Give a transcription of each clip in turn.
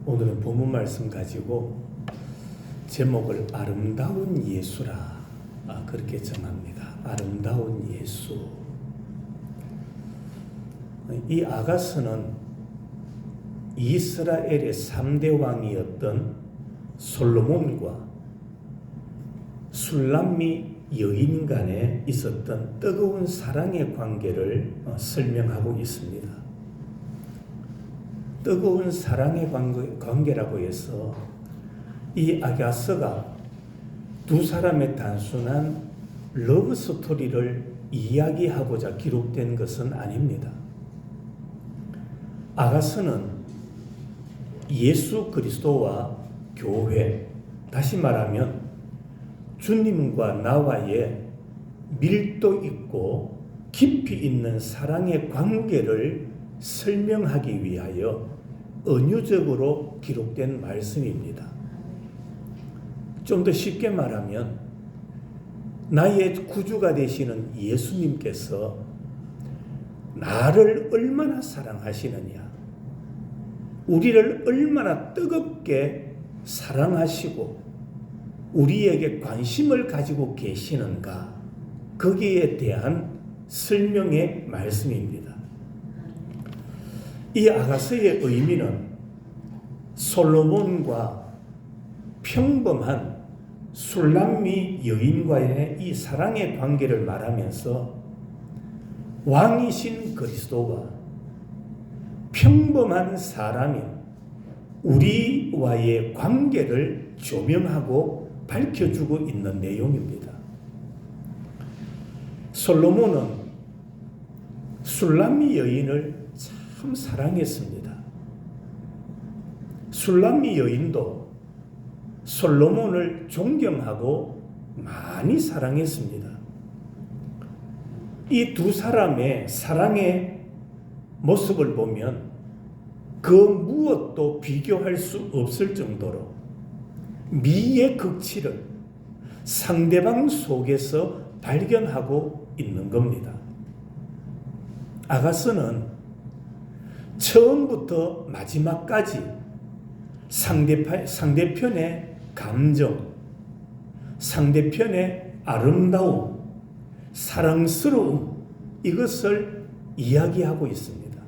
오늘은 본문 말씀 가지고 제목을 아름다운 예수라 그렇게 정합니다. 아름다운 예수. 이 아가스는 이스라엘의 3대 왕이었던 솔로몬과 술람미 여인 간에 있었던 뜨거운 사랑의 관계를 설명하고 있습니다. 뜨거운 사랑의 관계라고 해서 이 아가스가 두 사람의 단순한 러브 스토리를 이야기하고자 기록된 것은 아닙니다. 아가스는 예수 그리스도와 교회, 다시 말하면 주님과 나와의 밀도 있고 깊이 있는 사랑의 관계를 설명하기 위하여 은유적으로 기록된 말씀입니다. 좀 더 쉽게 말하면 나의 구주가 되시는 예수님께서 나를 얼마나 사랑하시느냐, 우리를 얼마나 뜨겁게 사랑하시고 우리에게 관심을 가지고 계시는가, 거기에 대한 설명의 말씀입니다. 이 아가스의 의미는 솔로몬과 평범한 술람미 여인과의 이 사랑의 관계를 말하면서 왕이신 그리스도와 평범한 사람인 우리와의 관계를 조명하고 밝혀주고 있는 내용입니다. 솔로몬은 술람미 여인을 참 사랑했습니다. 술람미 여인도 솔로몬을 존경하고 많이 사랑했습니다. 이 두 사람의 사랑의 모습을 보면 그 무엇도 비교할 수 없을 정도로 미의 극치를 상대방 속에서 발견하고 있는 겁니다. 아가스는 처음부터 마지막까지 상대편의 감정, 상대편의 아름다움, 사랑스러움, 이것을 이야기하고 있습니다.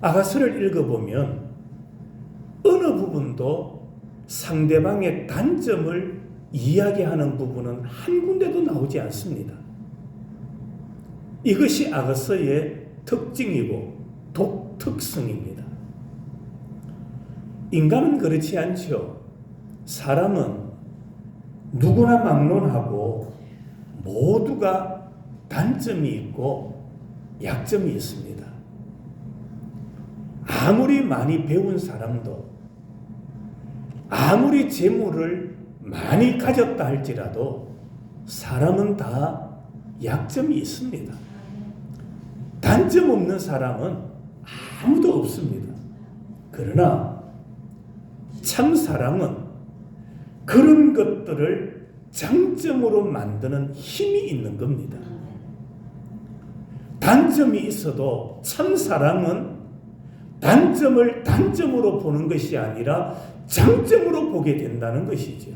아가스를 읽어보면 어느 부분도 상대방의 단점을 이야기하는 부분은 한 군데도 나오지 않습니다. 이것이 아가스의 특징이고 독특성입니다. 인간은 그렇지 않죠. 사람은 누구나 막론하고 모두가 단점이 있고 약점이 있습니다. 아무리 많이 배운 사람도, 아무리 재물을 많이 가졌다 할지라도 사람은 다 약점이 있습니다. 단점 없는 사람은 아무도 없습니다. 그러나 참 사랑은 그런 것들을 장점으로 만드는 힘이 있는 겁니다. 단점이 있어도 참 사랑은 단점을 단점으로 보는 것이 아니라 장점으로 보게 된다는 것이죠.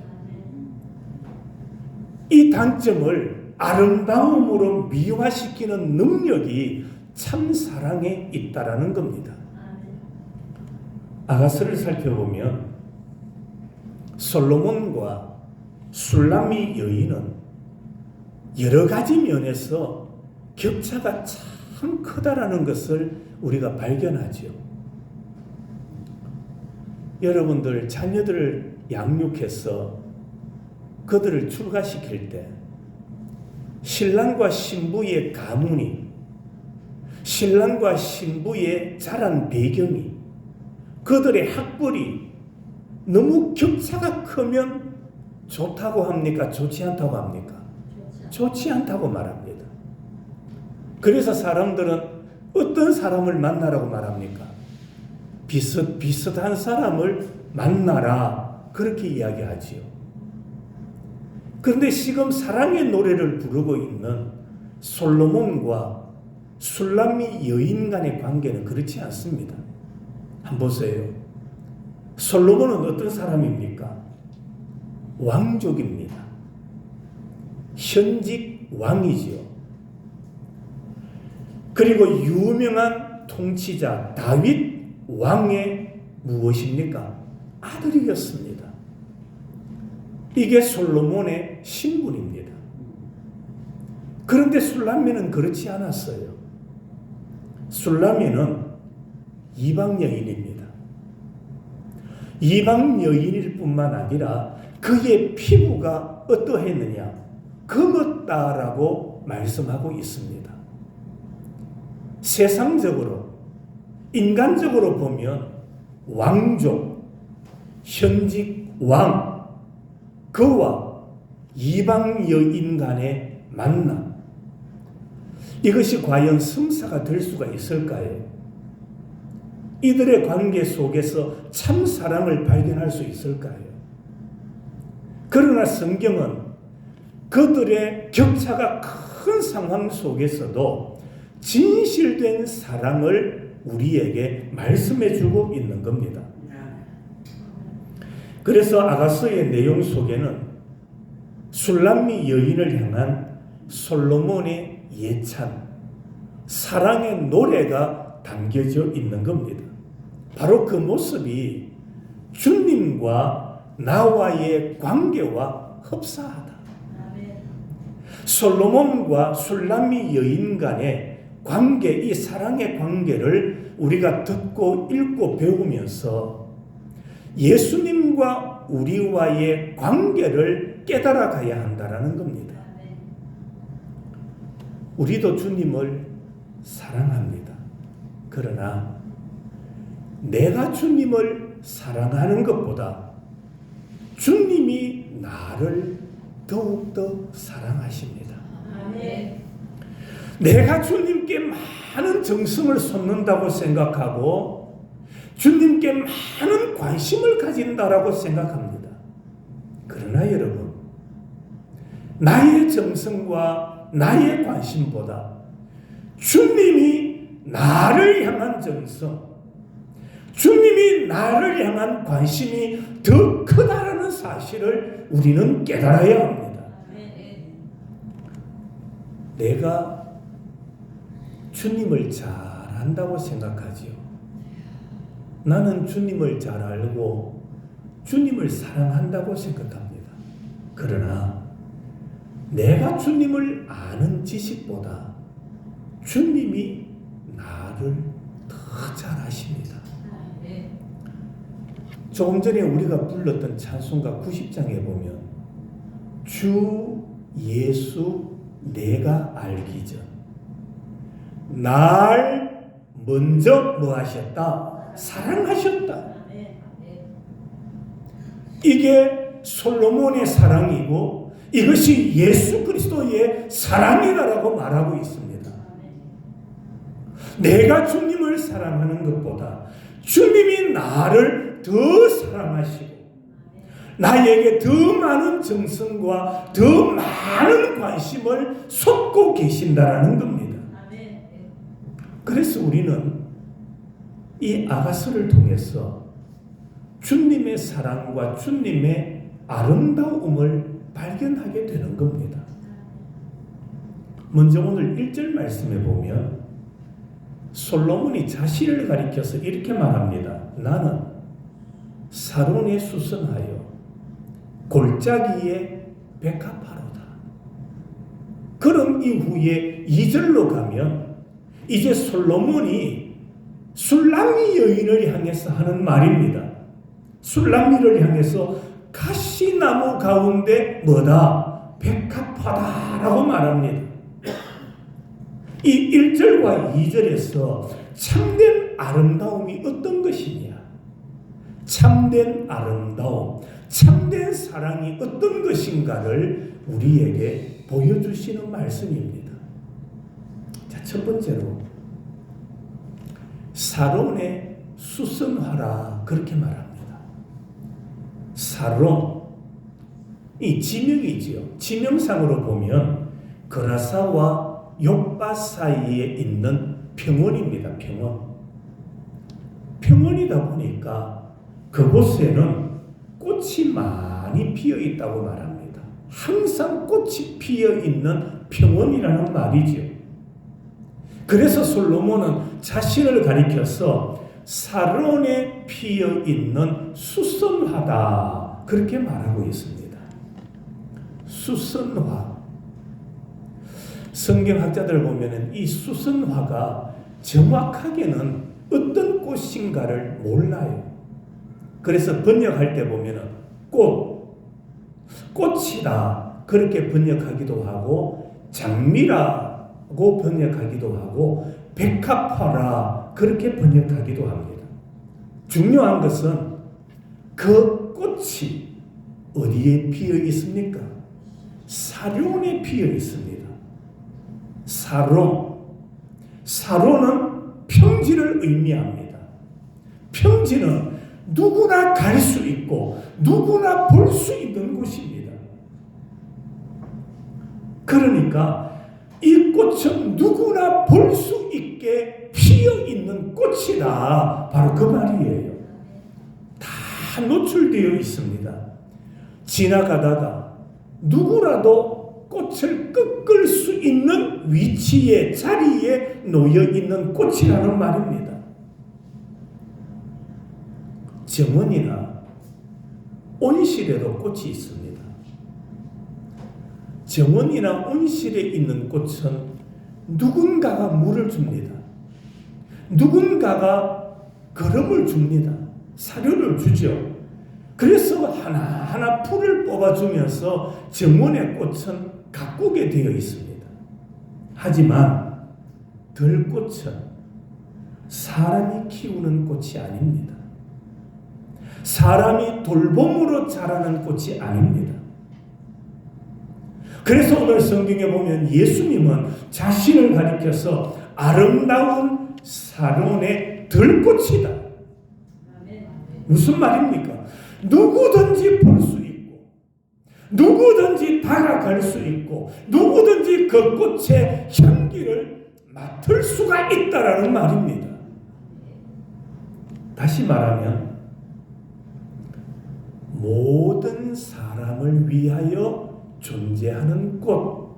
이 단점을 아름다움으로 미화시키는 능력이 참 사랑에 있다라는 겁니다. 아가스를 살펴보면 솔로몬과 술람미 여인은 여러 가지 면에서 격차가 참 크다라는 것을 우리가 발견하죠. 여러분들 자녀들을 양육해서 그들을 출가시킬 때 신랑과 신부의 가문이, 신랑과 신부의 자란 배경이, 그들의 학벌이 너무 격차가 크면 좋다고 합니까? 좋지 않다고 합니까? 좋지 않다고 말합니다. 그래서 사람들은 어떤 사람을 만나라고 말합니까? 비슷한 사람을 만나라, 그렇게 이야기하지요. 그런데 지금 사랑의 노래를 부르고 있는 솔로몬과 술람미 여인 간의 관계는 그렇지 않습니다. 한번 보세요. 솔로몬은 어떤 사람입니까? 왕족입니다. 현직 왕이지요. 그리고 유명한 통치자 다윗 왕의 무엇입니까? 아들이었습니다. 이게 솔로몬의 신분입니다. 그런데 술람미는 그렇지 않았어요. 술람미는 이방 여인입니다. 이방 여인일 뿐만 아니라 그의 피부가 어떠했느냐? 검었다라고 말씀하고 있습니다. 세상적으로, 인간적으로 보면 왕족, 현직 왕, 그와 이방 여인 간의 만남, 이것이 과연 성사가 될 수가 있을까요? 이들의 관계 속에서 참 사랑을 발견할 수 있을까요? 그러나 성경은 그들의 격차가 큰 상황 속에서도 진실된 사랑을 우리에게 말씀해 주고 있는 겁니다. 그래서 아가서의 내용 속에는 술람미 여인을 향한 솔로몬의 예찬, 사랑의 노래가 담겨져 있는 겁니다. 바로 그 모습이 주님과 나와의 관계와 흡사하다. 솔로몬과 술람미 여인 간의 관계, 이 사랑의 관계를 우리가 듣고 읽고 배우면서 예수님과 우리와의 관계를 깨달아 가야 한다는 겁니다. 우리도 주님을 사랑합니다. 그러나 내가 주님을 사랑하는 것보다 주님이 나를 더욱더 사랑하십니다. 아멘. 내가 주님께 많은 정성을 쏟는다고 생각하고 주님께 많은 관심을 가진다라고 생각합니다. 그러나 여러분, 나의 정성과 나의 관심보다 주님이 나를 향한 정성, 주님이 나를 향한 관심이 더 크다라는 사실을 우리는 깨달아야 합니다. 내가 주님을 잘 안다고 생각하지요. 나는 주님을 잘 알고 주님을 사랑한다고 생각합니다. 그러나 내가 주님을 아는 지식보다 주님이 나를 더 잘 아십니다. 조금 전에 우리가 불렀던 찬송가 90장에 보면 주 예수 내가 알기 전 날 먼저 뭐 하셨다? 사랑하셨다. 이게 솔로몬의 사랑이고 이것이 예수 그리스도의 사랑이다라고 말하고 있습니다. 내가 주님을 사랑하는 것보다 주님이 나를 더 사랑하시고 나에게 더 많은 정성과 더 많은 관심을 쏟고 계신다라는 겁니다. 그래서 우리는 이 아가서를 통해서 주님의 사랑과 주님의 아름다움을 발견하게 되는 겁니다. 먼저 오늘 1절 말씀에 보면 솔로몬이 자신을 가리켜서 이렇게 말합니다. 나는 사론에 수선하여 골짜기에 백합화로다. 그런 이후에 2절로 가면 이제 솔로몬이 술람미 여인을 향해서 하는 말입니다. 술람미를 향해서 가시나무 가운데 뭐다? 백합화다라고 말합니다. 이 1절과 2절에서 참된 아름다움이 어떤 것이냐? 참된 아름다움, 참된 사랑이 어떤 것인가를 우리에게 보여주시는 말씀입니다. 자, 첫 번째로 사론에 수선하라 그렇게 말합니다. 사론, 이 지명이지요. 지명상으로 보면 그라사와 욥바 사이에 있는 평원입니다. 평원. 평원이다 보니까 그곳에는 꽃이 많이 피어 있다고 말합니다. 항상 꽃이 피어 있는 평원이라는 말이죠. 그래서 솔로몬은 자신을 가리켜서 사론에 피어 있는 수선화다 그렇게 말하고 있습니다. 수선화. 성경학자들 보면은 이 수선화가 정확하게는 어떤 꽃인가를 몰라요. 그래서 번역할 때 보면은 꽃이다 그렇게 번역하기도 하고 장미라고 번역하기도 하고 백합화라 그렇게 번역하기도 합니다. 중요한 것은 그 꽃이 어디에 피어 있습니까? 사론에 피어 있습니다. 사론은 평지를 의미합니다. 평지는 누구나 갈 수 있고 누구나 볼 수 있는 곳입니다. 그러니까 이 꽃은 누구나 볼 수 있게 피어 있는 꽃이다. 바로 그 말이에요. 다 노출되어 있습니다. 지나가다가 누구라도 꽃을 꺾을 수 있는 위치에 자리에 놓여 있는 꽃이라는 말입니다. 정원이나 온실에도 꽃이 있습니다. 정원이나 온실에 있는 꽃은 누군가가 물을 줍니다. 누군가가 거름을 줍니다. 사료를 주죠. 그래서 하나하나 풀을 뽑아주면서 정원의 꽃은 가꾸게 되어 있습니다. 하지만 들꽃은 사람이 키우는 꽃이 아닙니다. 사람이 돌봄으로 자라는 꽃이 아닙니다. 그래서 오늘 성경에 보면 예수님은 자신을 가리켜서 아름다운 사론의 들꽃이다. 무슨 말입니까? 누구든지 볼 수 있고 누구든지 다가갈 수 있고 누구든지 그 꽃의 향기를 맡을 수가 있다라는 말입니다. 다시 말하면 모든 사람을 위하여 존재하는 꽃,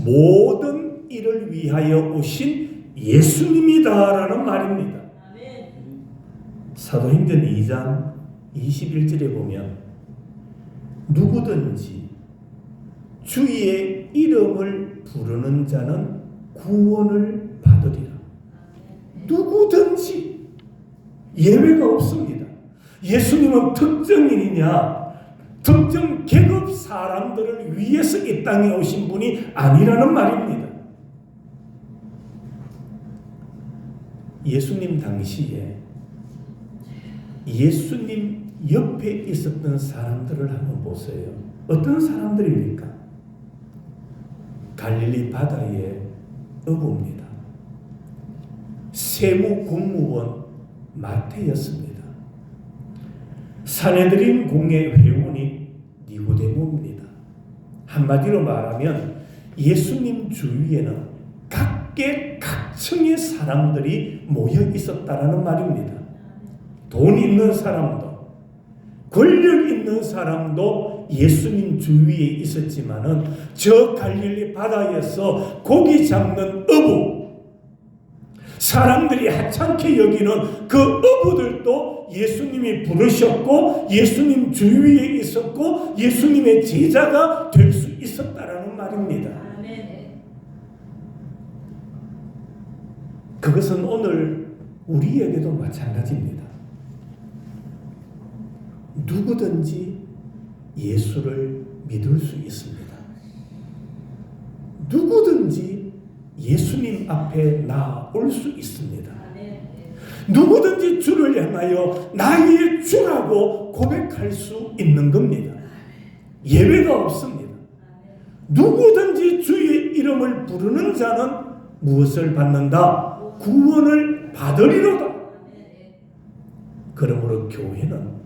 모든 일을 위하여 오신 예수님이다라는 말입니다. 사도행전 2장 21절에 보면 누구든지 주의 이름을 부르는 자는 구원을 받으리라. 누구든지 예외가 없습니다. 예수님은 특정인이냐 특정 계급 사람들을 위해서 이 땅에 오신 분이 아니라는 말입니다. 예수님 당시에 예수님 옆에 있었던 사람들을 한번 보세요. 어떤 사람들입니까? 갈릴리 바다의 어부입니다. 세무 공무원 마태였습니다. 산헤드린 공회 회원이 니고데모입니다. 한마디로 말하면 예수님 주위에는 각계각층의 사람들이 모여 있었다라는 말입니다. 돈 있는 사람도 권력 있는 사람도 예수님 주위에 있었지만은 저 갈릴리 바다에서 고기 잡는 어부, 사람들이 하찮게 여기는 그 어부들도 예수님이 부르셨고 예수님 주위에 있었고 예수님의 제자가 될 수 있었다라는 말입니다. 그것은 오늘 우리에게도 마찬가지입니다. 누구든지 예수를 믿을 수 있습니다. 누구든지 예수님 앞에 나올 수 있습니다. 누구든지 주를 향하여 나의 주라고 고백할 수 있는 겁니다. 예외가 없습니다. 누구든지 주의 이름을 부르는 자는 무엇을 받는다? 구원을 받으리로다. 그러므로 교회는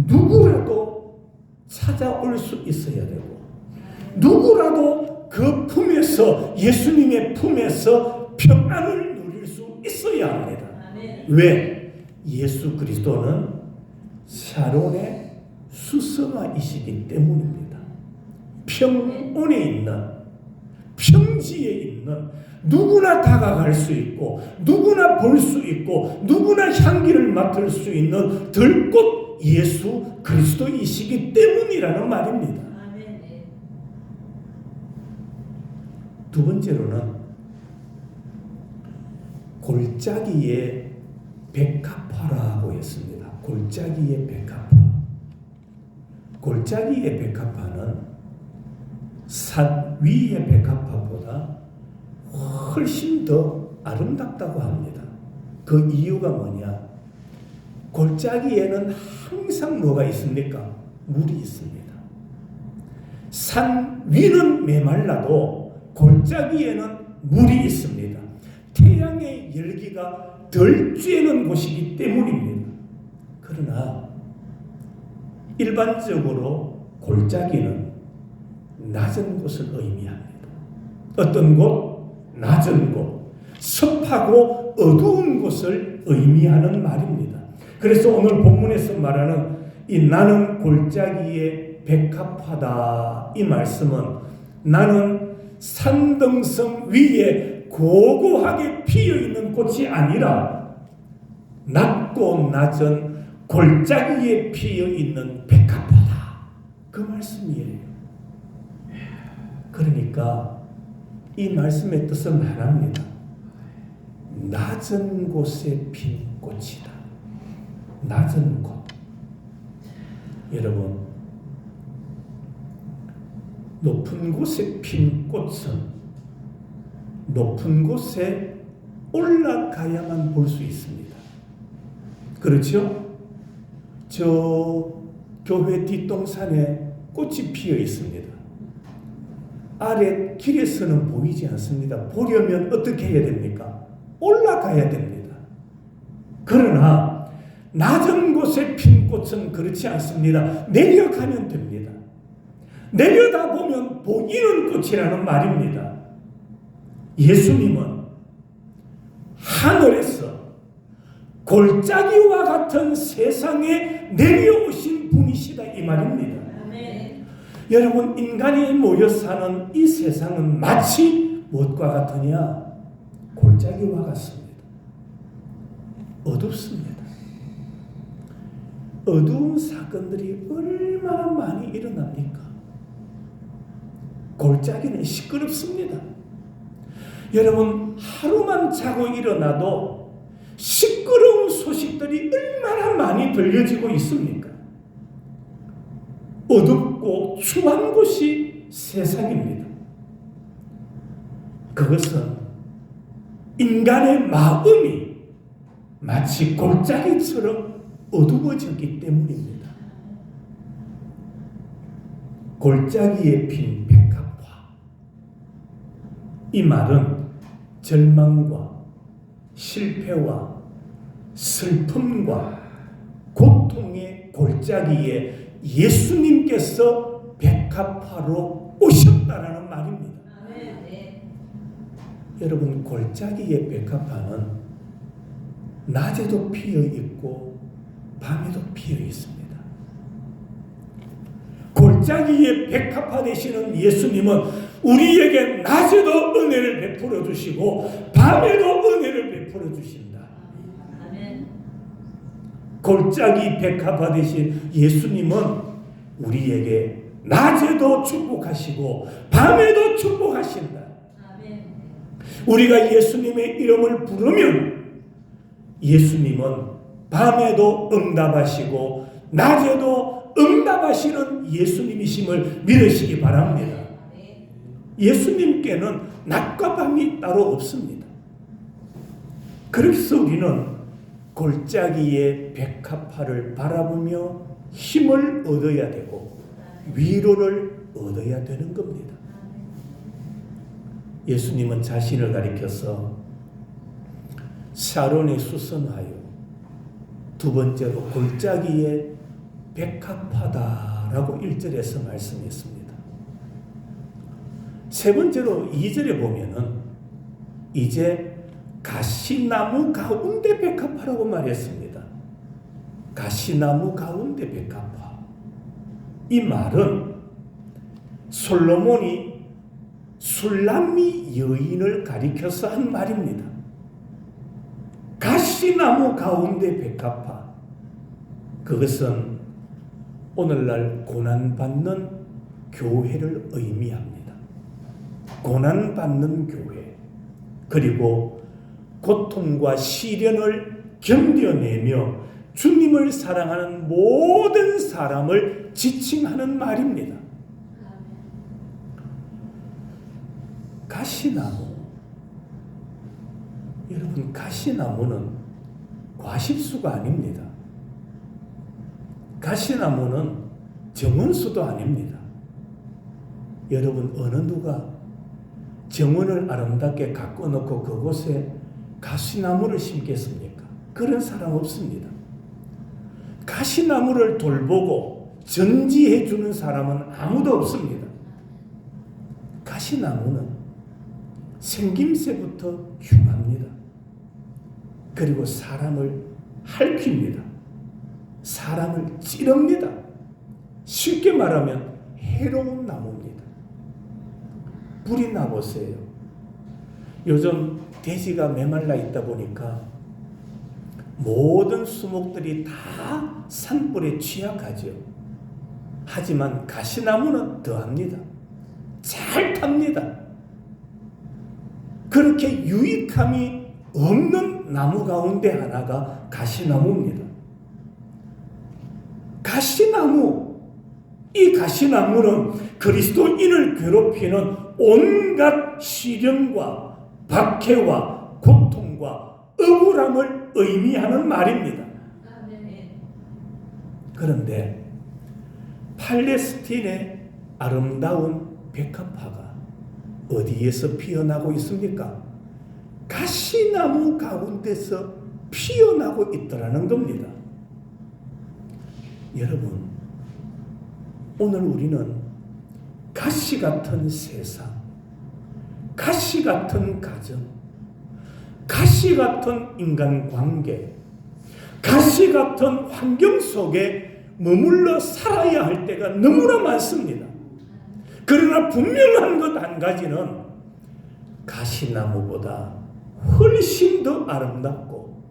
누구라도 찾아올 수 있어야 되고 누구라도 그 품에서 예수님의 품에서 평안을 누릴 수 있어야 합니다. 왜? 예수 그리스도는 샤론의 수성화이시기 때문입니다. 평온에 있는, 평지에 있는, 누구나 다가갈 수 있고 누구나 볼 수 있고 누구나 향기를 맡을 수 있는 들꽃 예수 그리스도이시기 때문이라는 말입니다. 두 번째로는 골짜기의 백합화라고 했습니다. 골짜기의 백합화. 골짜기의 백합화는 산 위의 백합화보다 훨씬 더 아름답다고 합니다. 그 이유가 뭐냐? 골짜기에는 항상 뭐가 있습니까? 물이 있습니다. 산 위는 메말라도 골짜기에는 물이 있습니다. 태양의 열기가 덜 쬐는 곳이기 때문입니다. 그러나 일반적으로 골짜기는 낮은 곳을 의미합니다. 어떤 곳? 낮은 곳, 습하고 어두운 곳을 의미하는 말입니다. 그래서 오늘 본문에서 말하는 이 나는 골짜기의 백합화다, 이 말씀은 나는 산등성 위에 고고하게 피어있는 꽃이 아니라 낮고 낮은 골짜기에 피어있는 백합화다, 그 말씀이에요. 그러니까 이 말씀의 뜻은 말합니다. 낮은 곳에 핀 꽃이다. 낮은 곳. 여러분, 높은 곳에 핀 꽃은 높은 곳에 올라가야만 볼 수 있습니다. 그렇죠? 저 교회 뒷동산에 꽃이 피어 있습니다. 아래 길에서는 보이지 않습니다. 보려면 어떻게 해야 됩니까? 올라가야 됩니다. 그러나 낮은 곳에 핀 꽃은 그렇지 않습니다. 내려가면 됩니다. 내려다보면 보이는 꽃이라는 말입니다. 예수님은 하늘에서 골짜기와 같은 세상에 내려오신 분이시다, 이 말입니다. 여러분, 인간이 모여 사는 이 세상은 마치 무엇과 같으냐? 골짜기와 같습니다. 어둡습니다. 어두운 사건들이 얼마나 많이 일어납니까? 골짜기는 시끄럽습니다. 여러분, 하루만 자고 일어나도 시끄러운 소식들이 얼마나 많이 들려지고 있습니까? 어둡고 추한 곳이 세상입니다. 그것은 인간의 마음이 마치 골짜기처럼 어두워졌기 때문입니다. 골짜기에 핀 백합화. 이 말은 절망과 실패와 슬픔과 고통의 골짜기에 예수님께서 백합화로 오셨다라는 말입니다. 여러분, 골짜기의 백합화는 낮에도 피어 있고 밤에도 피어 있습니다. 골짜기의 백합화 되시는 예수님은 우리에게 낮에도 은혜를 베풀어 주시고 밤에도 은혜를 베풀어 주신다. 골짜기 백합화 되신 예수님은 우리에게 낮에도 축복하시고 밤에도 축복하신다. 우리가 예수님의 이름을 부르면 예수님은 밤에도 응답하시고 낮에도 응답하시는 예수님이심을 믿으시기 바랍니다. 예수님께는 낮과 밤이 따로 없습니다. 그래서 우리는 골짜기의 백합화를 바라보며 힘을 얻어야 되고 위로를 얻어야 되는 겁니다. 예수님은 자신을 가리켜서 샤론에 수선하여, 두 번째로 골짜기의 백합화다라고 1절에서 말씀했습니다. 세 번째로 2절에 보면은 이제 가시나무 가운데 백합화라고 말했습니다. 가시나무 가운데 백합화. 이 말은 솔로몬이 술람미 여인을 가리켜서 한 말입니다. 가시나무 가운데 백합화. 그것은 오늘날 고난받는 교회를 의미합니다. 고난받는 교회. 그리고 고통과 시련을 견뎌내며 주님을 사랑하는 모든 사람을 지칭하는 말입니다. 가시나무. 여러분, 가시나무는 과실수가 아닙니다. 가시나무는 정원수도 아닙니다. 여러분, 어느 누가 정원을 아름답게 가꿔놓고 그곳에 가시나무를 심겠습니까? 그런 사람 없습니다. 가시나무를 돌보고 전지해 주는 사람은 아무도 없습니다. 가시나무는 생김새부터 흉합니다. 그리고 사람을 핥힙니다. 사람을 찌릅니다. 쉽게 말하면 해로운 나무입니다. 불이 나보세요. 요즘 대지가 메말라 있다 보니까 모든 수목들이 다 산불에 취약하죠. 하지만 가시나무는 더합니다. 잘 탑니다. 그렇게 유익함이 없는 나무 가운데 하나가 가시나무입니다. 가시나무, 이 가시나무는 그리스도인을 괴롭히는 온갖 시련과 박해와 고통과 억울함을 의미하는 말입니다. 그런데 팔레스틴의 아름다운 백합화가 어디에서 피어나고 있습니까? 가시나무 가운데서 피어나고 있더라는 겁니다. 여러분, 오늘 우리는 가시 같은 세상, 가시 같은 가정, 가시 같은 인간관계, 가시 같은 환경 속에 머물러 살아야 할 때가 너무나 많습니다. 그러나 분명한 것 한 가지는 가시나무보다 훨씬 더 아름답고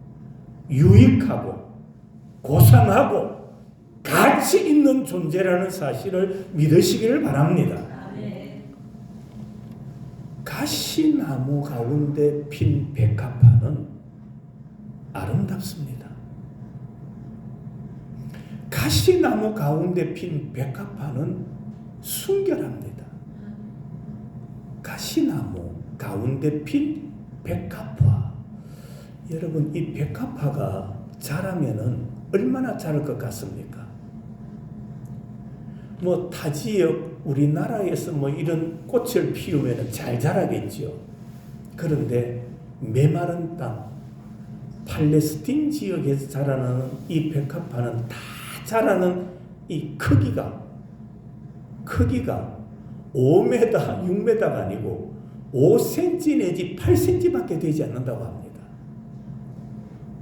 유익하고 고상하고 가치 있는 존재라는 사실을 믿으시기를 바랍니다. 가시나무 가운데 핀 백합화는 아름답습니다. 가시나무 가운데 핀 백합화는 순결합니다. 가시나무 가운데 핀 백합화. 여러분, 이 백합화가 자라면은 얼마나 자랄 것 같습니까? 타 지역 우리나라에서 이런 꽃을 피우면 잘 자라겠죠. 그런데 메마른 땅, 팔레스틴 지역에서 자라는 이 백합화는 다 자라는 이 크기가 5m, 6m가 아니고 5cm 내지 8cm밖에 되지 않는다고 합니다.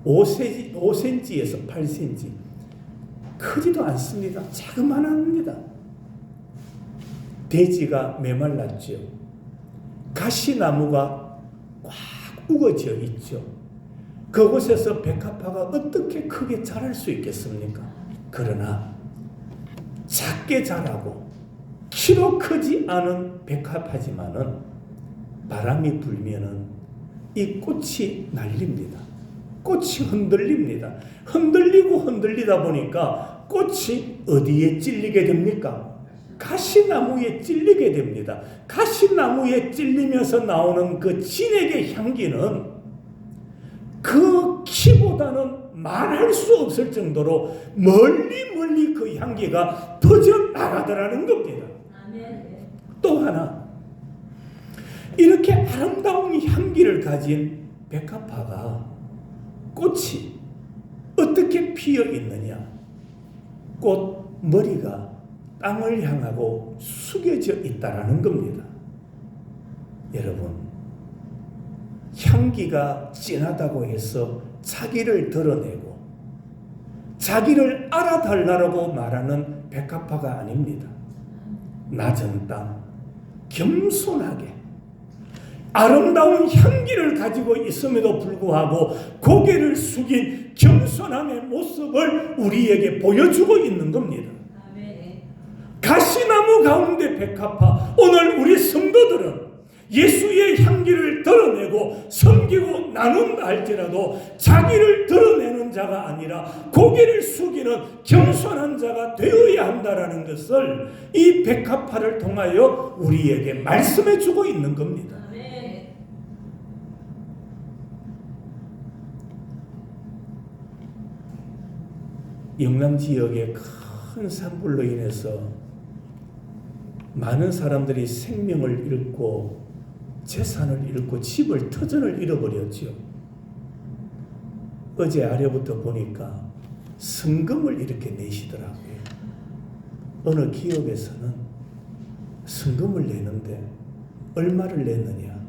5cm에서 8cm. 크지도 않습니다. 자그마합니다. 대지가 메말랐죠. 가시나무가 꽉 우거져 있죠. 그곳에서 백합화가 어떻게 크게 자랄 수 있겠습니까? 그러나 작게 자라고 키로 크지 않은 백합화지만은 바람이 불면은 이 꽃이 날립니다. 꽃이 흔들립니다. 흔들리고 흔들리다 보니까 꽃이 어디에 찔리게 됩니까? 가시나무에 찔리게 됩니다. 가시나무에 찔리면서 나오는 그 진액의 향기는 그 키보다는 말할 수 없을 정도로 멀리 그 향기가 퍼져나가더라는 겁니다. 또 하나, 이렇게 아름다운 향기를 가진 백합화가 꽃이 어떻게 피어 있느냐? 꽃 머리가 땅을 향하고 숙여져 있다라는 겁니다. 여러분, 향기가 진하다고 해서 자기를 드러내고 자기를 알아달라고 말하는 백합화가 아닙니다. 낮은 땅, 겸손하게 아름다운 향기를 가지고 있음에도 불구하고 고개를 숙인 겸손함의 모습을 우리에게 보여주고 있는 겁니다. 가시나무 가운데 백합화. 오늘 우리 성도들은 예수의 향기를 드러내고 섬기고 나눈다 할지라도 자기를 드러내는 자가 아니라 고개를 숙이는 겸손한 자가 되어야 한다는 것을 이 백합화를 통하여 우리에게 말씀해 주고 있는 겁니다. 영남 지역의 큰 산불로 인해서 많은 사람들이 생명을 잃고 재산을 잃고 집을 터전을 잃어버렸죠. 어제 아래부터 보니까 성금을 이렇게 내시더라고요. 어느 기업에서는 성금을 내는데 얼마를 냈느냐?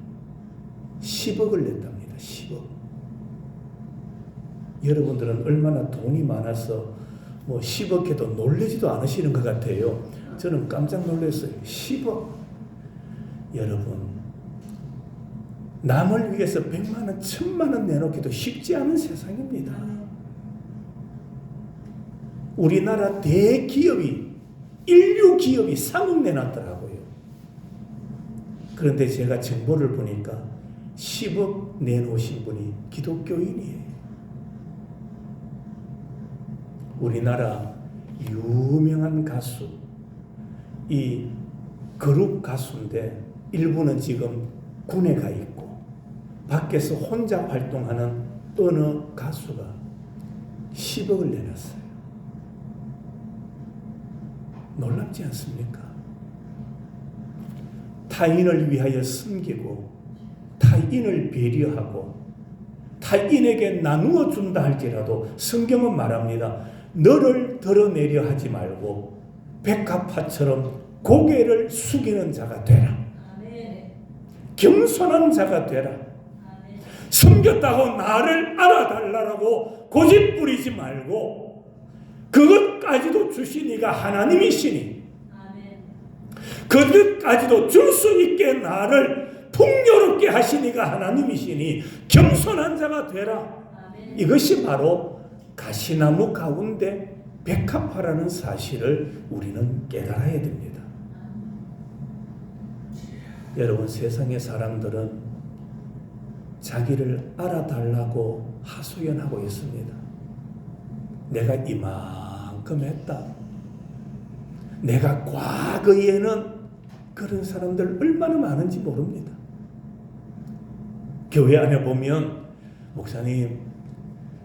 10억을 냈답니다. 10억. 여러분들은 얼마나 돈이 많아서 10억 해도 놀라지도 않으시는 것 같아요. 저는 깜짝 놀랐어요. 10억. 여러분, 남을 위해서 100만 원, 1000만 원 내놓기도 쉽지 않은 세상입니다. 우리나라 대기업이, 인류 기업이 3억 내놨더라고요. 그런데 제가 정보를 보니까 10억 내놓으신 분이 기독교인이에요. 우리나라 유명한 가수, 이 그룹 가수인데 일부는 지금 군에 가 있고 밖에서 혼자 활동하는 어느 가수가 10억을 내놨어요. 놀랍지 않습니까? 타인을 위하여 섬기고 타인을 배려하고 타인에게 나누어 준다 할지라도 성경은 말합니다. 너를 드러내려 하지 말고 백합화처럼 고개를 숙이는 자가 되라. 겸손한 자가 되라. 섬겼다고 나를 알아달라고 고집 부리지 말고 그것까지도 주신 이가 하나님이시니 그것까지도 줄 수 있게 나를 풍요롭게 하신 이가 하나님이시니 겸손한 자가 되라. 이것이 바로 가시나무 가운데 백합화라는 사실을 우리는 깨달아야 됩니다. 여러분, 세상의 사람들은 자기를 알아달라고 하소연하고 있습니다. 내가 이만큼 했다. 내가 과거에는 그런 사람들 얼마나 많은지 모릅니다. 교회 안에 보면 목사님,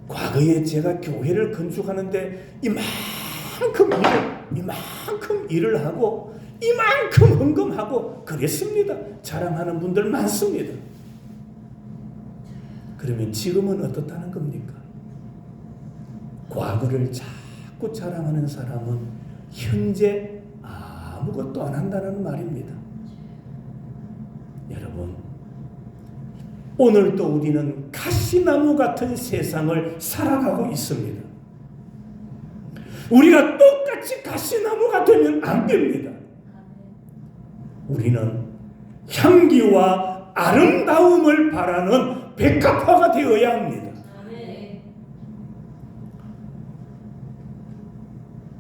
과거에 제가 교회를 건축하는데 이만큼 일을 하고 이만큼 헌금하고 그랬습니다. 자랑하는 분들 많습니다. 그러면 지금은 어떻다는 겁니까? 과거를 자꾸 자랑하는 사람은 현재 아무것도 안 한다는 말입니다. 여러분, 오늘도 우리는 가시나무 같은 세상을 살아가고 있습니다. 우리가 똑같이 가시나무가 되면 안 됩니다. 우리는 향기와 아름다움을 바라는 백합화가 되어야 합니다.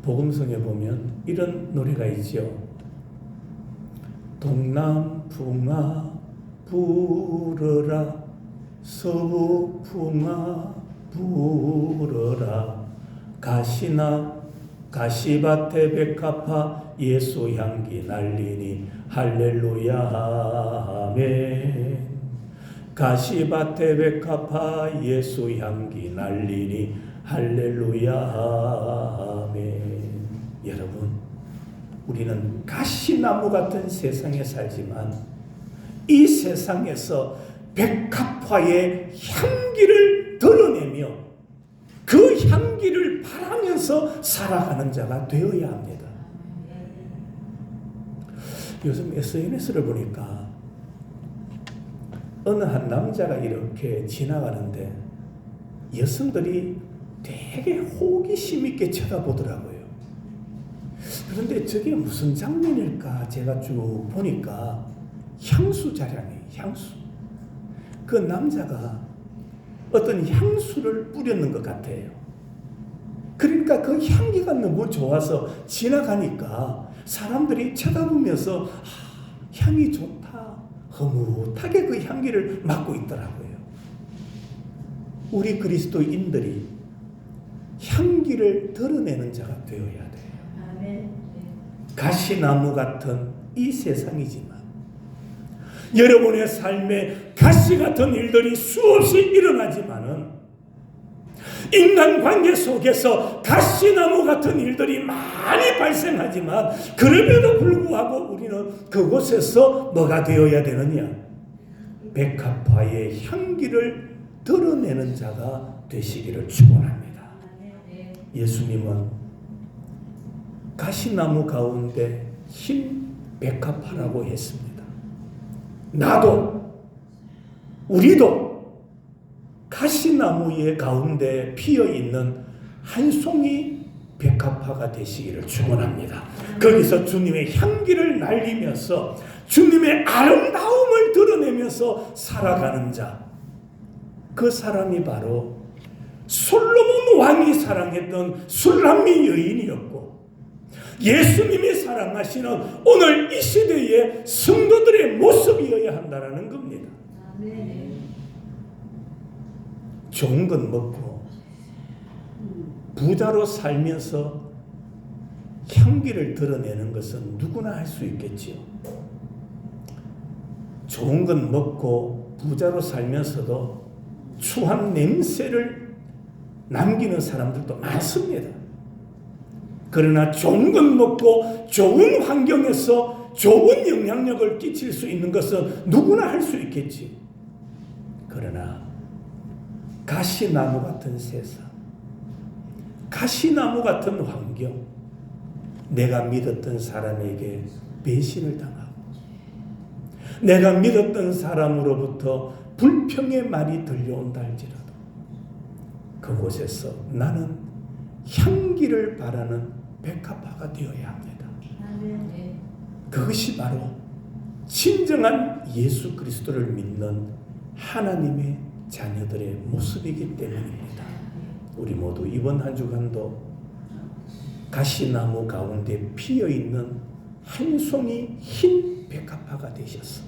복음성에 보면 이런 노래가 있죠. 동남풍아 불어라, 서북풍아 불어라, 가시밭에 백합화 예수 향기 날리니 할렐루야 아멘. 가시밭에 백합화 예수 향기 날리니 할렐루야 아멘. 여러분, 우리는 가시나무 같은 세상에 살지만 이 세상에서 백합화의 향기를 드러내며 그 향기를 바라면서 살아가는 자가 되어야 합니다. 요즘 SNS를 보니까 어느 한 남자가 이렇게 지나가는데 여성들이 되게 호기심 있게 쳐다보더라고요. 그런데 저게 무슨 장면일까 제가 쭉 보니까 향수 자량이에요. 향수. 그 남자가 어떤 향수를 뿌렸는 것 같아요. 그러니까 그 향기가 너무 좋아서 지나가니까 사람들이 쳐다보면서 향이 좋다, 흐뭇하게 그 향기를 맡고 있더라고요. 우리 그리스도인들이 향기를 드러내는 자가 되어야 돼요. 아멘. 가시나무 같은 이 세상이지만 여러분의 삶에 가시 같은 일들이 수없이 일어나지만은 인간관계 속에서 가시나무 같은 일들이 많이 발생하지만 그럼에도 불구하고 우리는 그곳에서 뭐가 되어야 되느냐? 백합화의 향기를 드러내는 자가 되시기를 축원합니다. 예수님은 가시나무 가운데 흰 백합화라고 했습니다. 나도 우리도 가시나무의 가운데 피어있는 한 송이 백합화가 되시기를 축원합니다. 거기서 주님의 향기를 날리면서 주님의 아름다움을 드러내면서 살아가는 자, 그 사람이 바로 솔로몬 왕이 사랑했던 술람미 여인이었고 예수님이 사랑하시는 오늘 이 시대의 성도들의 모습이어야 한다는 겁니다. 좋은 건 먹고 부자로 살면서 향기를 드러내는 것은 누구나 할 수 있겠지요. 좋은 건 먹고 부자로 살면서도 추한 냄새를 남기는 사람들도 많습니다. 그러나 좋은 건 먹고 좋은 환경에서 좋은 영향력을 끼칠 수 있는 것은 누구나 할 수 있겠지. 그러나 가시나무 같은 세상, 가시나무 같은 환경, 내가 믿었던 사람에게 배신을 당하고 내가 믿었던 사람으로부터 불평의 말이 들려온다 할지라도 그곳에서 나는 향기를 바라는 백합화가 되어야 합니다. 그것이 바로 진정한 예수 그리스도를 믿는 하나님의 자녀들의 모습이기 때문입니다. 우리 모두 이번 한 주간도 가시나무 가운데 피어있는 한 송이 흰 백합화가 되셨어.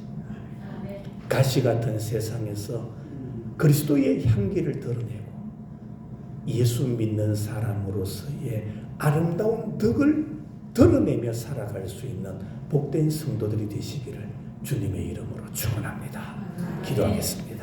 가시 같은 세상에서 그리스도의 향기를 드러내고 예수 믿는 사람으로서의 아름다운 덕을 드러내며 살아갈 수 있는 복된 성도들이 되시기를 주님의 이름으로 축원합니다. 기도하겠습니다.